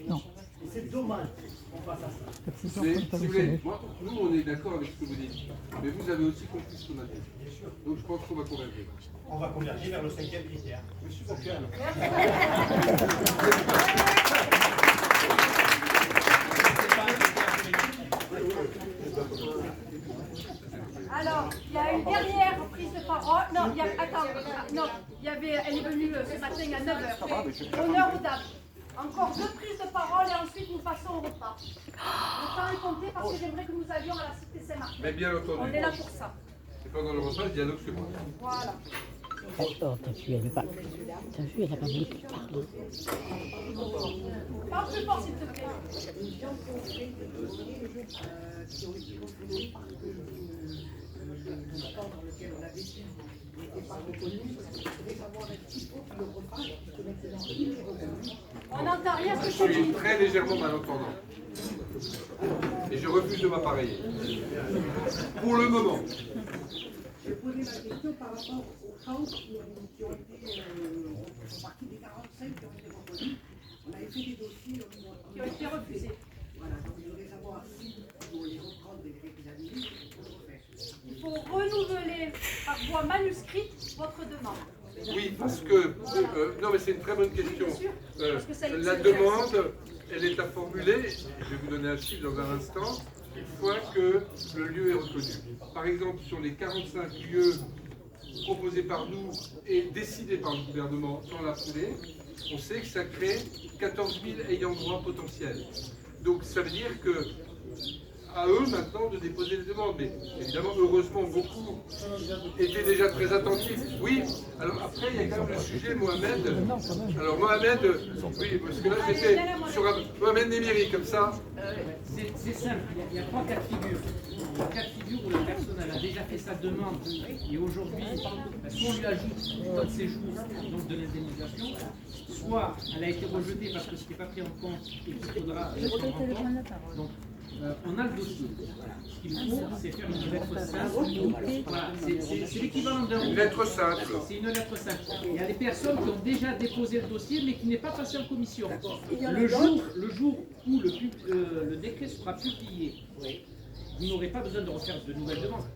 Non. C'est dommage qu'on fasse ça. Si vous voulez, nous on est d'accord avec ce que vous dites, mais vous avez aussi compris ce qu'on a dit. Donc je pense qu'on va converger. On va converger vers le 5e critère. Monsieur Bockel. Alors, il y a une dernière prise de parole. Non, il y a, attends, non, elle est venue ce matin à 9h. Honneur aux dames. Encore 2 prises de parole et ensuite nous passons au repas. Le temps est compté parce que j'aimerais que nous allions à la cité Saint-Martin. Mais bien entendu. On est là pour ça. Et pendant le repas, le dialogue se passe. Voilà. Oh, t'as vu, elle n'a pas voulu parler. Parle plus fort s'il te plaît. On n'entend rien ce que Je tu suis dis. très légèrement malentendant. Et je refuse de m'appareiller. Pour le moment. Je posais ma question par rapport aux chaos qui ont été font partie des 45 qui ont été reconnues. On avait fait des dossiers Qui ont été refusés. Voilà, donc je voudrais savoir si pour les reprendre et les réexaminer, Il faut renouveler par voie manuscrite votre demande. Oui, parce que... non, mais c'est une très bonne question. Bien sûr, parce que ça La c'est demande, elle est à formuler, je vais vous donner un chiffre dans un instant, une fois que le lieu est reconnu. Par exemple, sur les 45 lieux proposés par nous et décidés par le gouvernement dans la foulée, on sait que ça crée 14 000 ayants droit potentiels. Donc ça veut dire que à eux maintenant de déposer les demandes. Mais évidemment, heureusement, beaucoup étaient déjà très attentifs. Oui, alors après, il y a quand même le sujet Mohamed. Alors Mohamed, oui, parce que là j'étais sur un Mohamed Némiri, comme ça. C'est simple, il y a 3 cas de figure. Le cas de figure où la personne elle a déjà fait sa demande et aujourd'hui, soit on lui ajoute du temps de séjour, donc de l'indemnisation, soit elle a été rejetée parce que ce n'était pas pris en compte et qu'il faudra prendre en compte. Donc, on a le dossier. Ce qu'il faut, c'est faire une lettre simple. Voilà, c'est l'équivalent d'un... Une lettre simple. C'est une lettre simple. Il y a des personnes qui ont déjà déposé le dossier, mais qui n'est pas passé en commission. Le jour où le décret sera publié, vous n'aurez pas besoin de refaire de nouvelles demandes.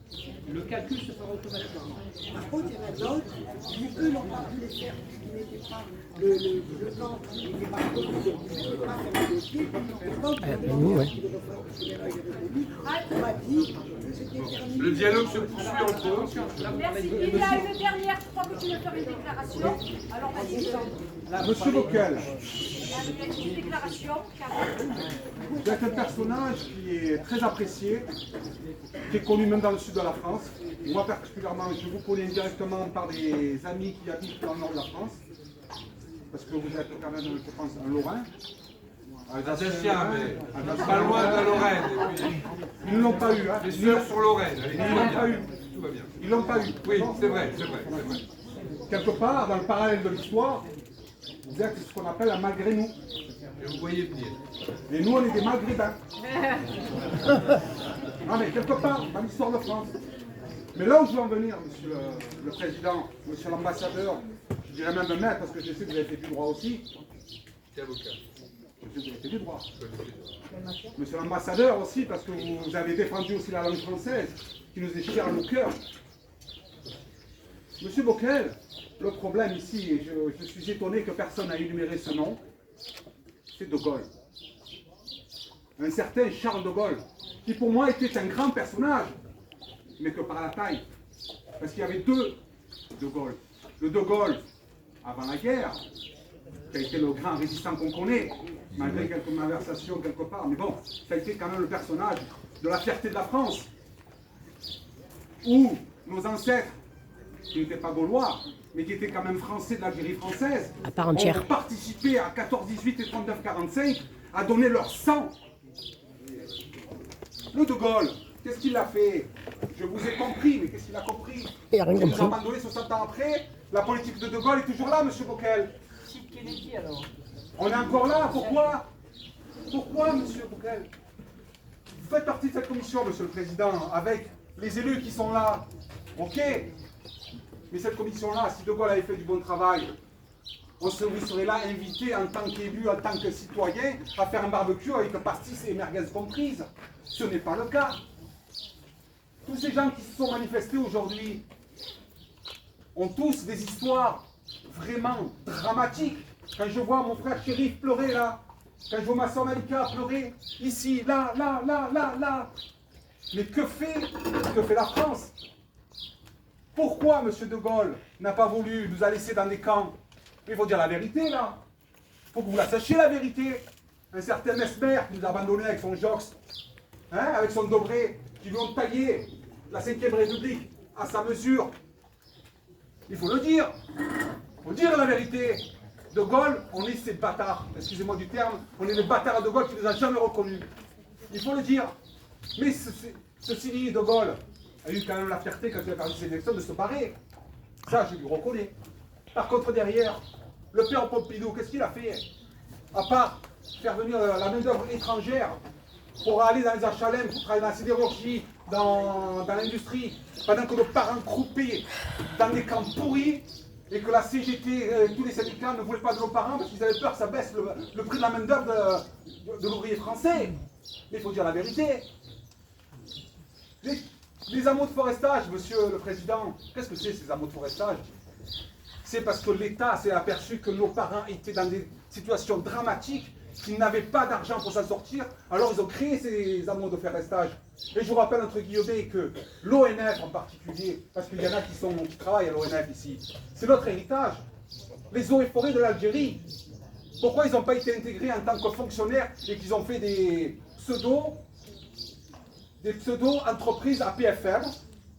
Le calcul se fera automatiquement. par contre, il y en a d'autres qui, eux, n'ont pas pu les faire, qui n'étaient pas, le plan n'était pas reconnu, donc ils ne pouvaient pas faire le dossier. Donc, nous, ouais. on m'a dit que c'était terminé. Le dialogue se poursuit en cours. Merci. Il y a une dernière, je crois que tu veux faire une déclaration. Alors vas-y. Monsieur Bockel, Il y a une déclaration. vous êtes un personnage qui est très apprécié, qui est connu même dans le sud de la France. Moi particulièrement, je vous connais indirectement par des amis qui habitent dans le nord de la France, parce que vous êtes quand même, je pense, un Lorrain. Alsacien, mais pas loin de la Lorraine. Et puis, Ils ne l'ont pas eu, hein. les sœurs sur Lorraine. Allez, Ils ne l'ont pas eu. tout va bien. Ils ne l'ont pas eu. Oui, c'est vrai, c'est vrai, c'est vrai. Quelque part, dans le parallèle de l'histoire, vous êtes ce qu'on appelle un malgré nous. Et vous voyez venir. Et nous, on est des maghrébins. Non, mais quelque part, dans l'histoire de France. Mais là où je veux en venir, monsieur le président, monsieur l'ambassadeur, je dirais même le maître, parce que je sais que vous avez fait du droit aussi. T'es avocat. Je sais que vous avez fait du droit. Je connais les deux. Monsieur l'ambassadeur aussi, parce que vous avez défendu aussi la langue française, qui nous est chère à nos cœurs. Monsieur Bockel, le problème ici, et je suis étonné que personne n'ait énuméré ce nom, c'est De Gaulle. Un certain Charles de Gaulle, qui pour moi était un grand personnage, mais que par la taille. Parce qu'il y avait deux De Gaulle. Le De Gaulle, avant la guerre, qui a été le grand résistant qu'on connaît, malgré quelques malversations quelque part, mais bon, ça a été quand même le personnage de la fierté de la France, où nos ancêtres, qui n'étaient pas gaulois, mais qui étaient quand même français de l'Algérie française, À part entière. ont participé à 14-18 et 39-45 à donner leur sang. Le De Gaulle, qu'est-ce qu'il a fait? Je vous ai compris, mais qu'est-ce qu'il a compris? Il a rien Il nous a compris. abandonné 60 ans après. La politique de Gaulle est toujours là, monsieur Bockel. Kennedy alors. On est encore là, pourquoi? Pourquoi, monsieur Bockel? Vous faites partie de cette commission, monsieur le président, avec les élus qui sont là. Ok. Mais cette commission-là, si De Gaulle avait fait du bon travail, vous serez là invité en tant qu'élu, en tant que citoyen, à faire un barbecue avec pastis et merguez comprises. Ce n'est pas le cas. Tous ces gens qui se sont manifestés aujourd'hui ont tous des histoires vraiment dramatiques. Quand je vois mon frère Chérif pleurer là, quand je vois ma soeur Malika pleurer ici, là, là, là, là, là. Mais que fait la France? Pourquoi M. de Gaulle n'a pas voulu nous a laissés dans des camps? Il faut dire la vérité là. Il faut que vous la sachiez la vérité. Un certain Mesmer qui nous a abandonnés avec son Jox, hein, avec son Dobré, qui lui ont taillé la 5e République à sa mesure. Il faut le dire. Il faut dire la vérité. De Gaulle, on est ces bâtards. Excusez-moi du terme. On est les bâtards de Gaulle qui ne nous a jamais reconnus. Il faut le dire. Mais ceci dit, de Gaulle a eu quand même la fierté quand il a perdu ses élections de se barrer. Ça, je lui reconnais. Par contre, derrière, le père Pompidou, qu'est-ce qu'il a fait? À part faire venir la main-d'œuvre étrangère pour aller dans les HLM, pour travailler dans la sidérurgie, dans l'industrie, pendant que nos parents croupaient dans des camps pourris et que la CGT, tous les syndicats ne voulaient pas de nos parents parce qu'ils avaient peur que ça baisse le prix de la main-d'œuvre de l'ouvrier français. Mais il faut dire la vérité. Les hameaux de forestage, monsieur le président, qu'est-ce que c'est ces hameaux de forestage? C'est parce que l'État s'est aperçu que nos parents étaient dans des situations dramatiques, qu'ils n'avaient pas d'argent pour s'en sortir, alors ils ont créé ces hameaux de forestage. Et je vous rappelle entre guillemets que l'ONF en particulier, parce qu'il y en a qui travaillent à l'ONF ici, c'est notre héritage. Les eaux et forêts de l'Algérie, pourquoi ils n'ont pas été intégrés en tant que fonctionnaires et qu'ils ont fait des pseudo-entreprises à PFM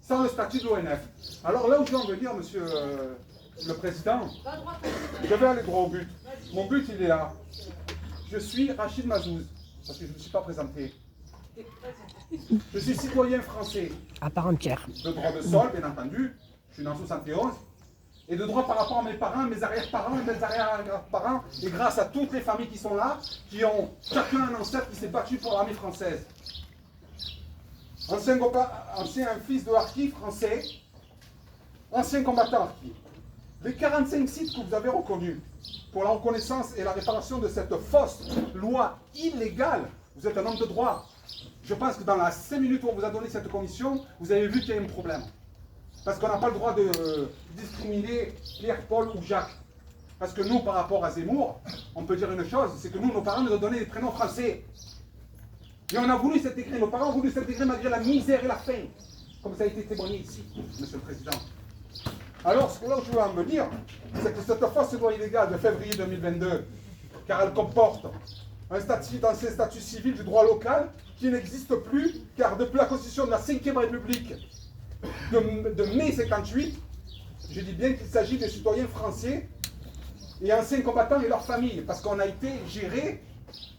sans le statut de l'ONF? Alors là où je veux en venir, monsieur le président, je vais aller droit au but. Mon but, il est là. Je suis Rachid Mazouz, parce que je ne me suis pas présenté. Je suis citoyen français. À part entière. De droit de sol, bien entendu. Je suis dans 71. Et de droit par rapport à mes parents, mes arrière-parents et mes arrière-parents. Et grâce à toutes les familles qui sont là, qui ont chacun un ancêtre qui s'est battu pour l'armée française. Ancien fils de harki français, ancien combattant harki. Les 45 sites que vous avez reconnus pour la reconnaissance et la réparation de cette fausse loi illégale, vous êtes un homme de droit. Je pense que dans les 5 minutes où on vous a donné cette commission, vous avez vu qu'il y a un problème. Parce qu'on n'a pas le droit de discriminer Pierre, Paul ou Jacques. Parce que nous, par rapport à Zemmour, on peut dire une chose, c'est que nous, nos parents nous ont donné des prénoms français. Et on a voulu s'intégrer, nos parents ont voulu s'intégrer malgré la misère et la faim. Comme ça a été témoigné ici, monsieur le président. Alors, ce que là où je veux en venir, c'est que cette fausse loi illégale de février 2022, car elle comporte un statut civil du droit local qui n'existe plus, car depuis la constitution de la 5e République de mai 58, je dis bien qu'il s'agit des citoyens français et anciens combattants et leurs familles, parce qu'on a été gérés,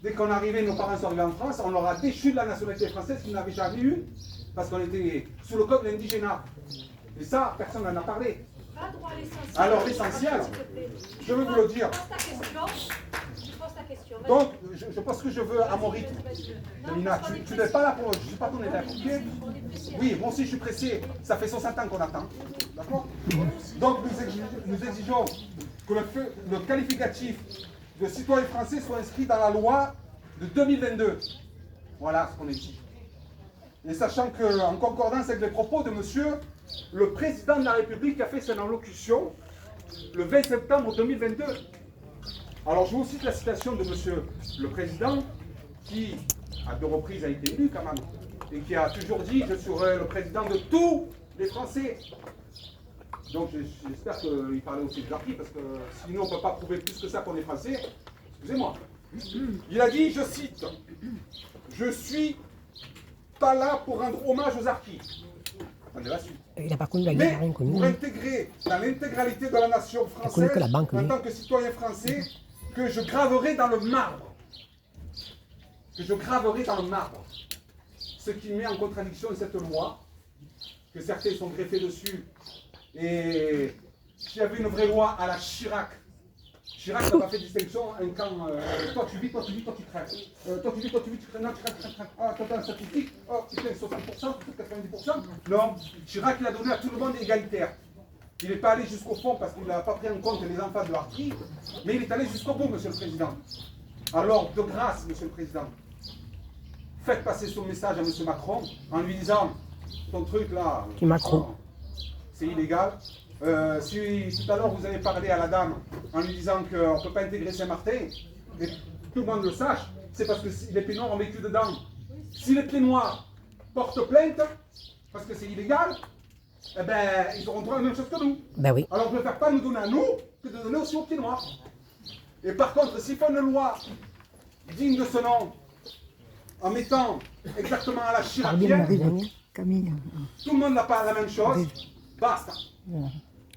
dès qu'on arrivait, nos parents sont arrivés en France, on leur a déchu de la nationalité française qu'ils n'avaient jamais eue, parce qu'on était sous le code de l'indigénat. Et ça, personne n'en a parlé. Alors l'essentiel, je veux vous le dire. Donc, je pense que je veux à mon rythme. Nina, tu n'es pas là pour... Je ne suis pas ton élève, ok? Oui, moi aussi je suis pressé. Ça fait 60 ans qu'on attend. D'accord? Donc nous exigeons que le qualificatif de citoyen français soit inscrit dans la loi de 2022. Voilà ce qu'on exige. Et sachant qu'en concordance avec les propos de monsieur le président de la République qui a fait son allocution le 20 septembre 2022. Alors je vous cite la citation de monsieur le président qui à 2 reprises a été élu quand même et qui a toujours dit je serai le président de tous les Français. Donc j'espère qu'il parlait aussi des harkis parce que sinon on ne peut pas prouver plus que ça qu'on est Français. Excusez-moi. Il a dit, je cite, je suis pas là pour rendre hommage aux harkis. Attendez la suite. Il n'a pas connu la guerre, rien connu. Pour intégrer dans l'intégralité de la nation française, que la banque, en tant que citoyen français, que je graverai dans le marbre. Que je graverai dans le marbre. Ce qui met en contradiction cette loi, que certains sont greffés dessus. Et s'il y avait une vraie loi à la Chirac, Chirac n'a pas fait distinction, un camp, toi tu vis, toi tu vis, toi tu crèves. Toi tu vis, toi tu vis, tu crèves, non, tu crèves. Ah, toi t'as un statistique, oh, tu crèves 60%, tu crèves 90%. Non, Chirac il a donné à tout le monde égalitaire. Il n'est pas allé jusqu'au fond parce qu'il n'a pas pris en compte les enfants de Hartry, mais il est allé jusqu'au bout, Monsieur le Président. Alors, de grâce, Monsieur le Président, faites passer son message à Monsieur Macron en lui disant, ton truc là, Qui Macron? C'est illégal. Si tout à l'heure vous avez parlé à la dame en lui disant qu'on ne peut pas intégrer Saint-Martin, et tout le monde le sache, c'est parce que les pieds noirs ont vécu dedans. Si les pieds noirs portent plainte, parce que c'est illégal, eh ben, ils auront droit à la même chose que nous. Ben oui. Alors, on ne préfère pas nous donner à nous que de donner aussi aux pieds noirs. Et par contre, s'ils font une loi digne de ce nom, en mettant exactement à la chiracienne, Camille. tout le monde n'a pas la même chose, basta.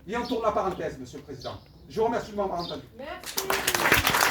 Et on tourne la parenthèse, Monsieur le Président. Je vous remercie de m'avoir entendu. Merci.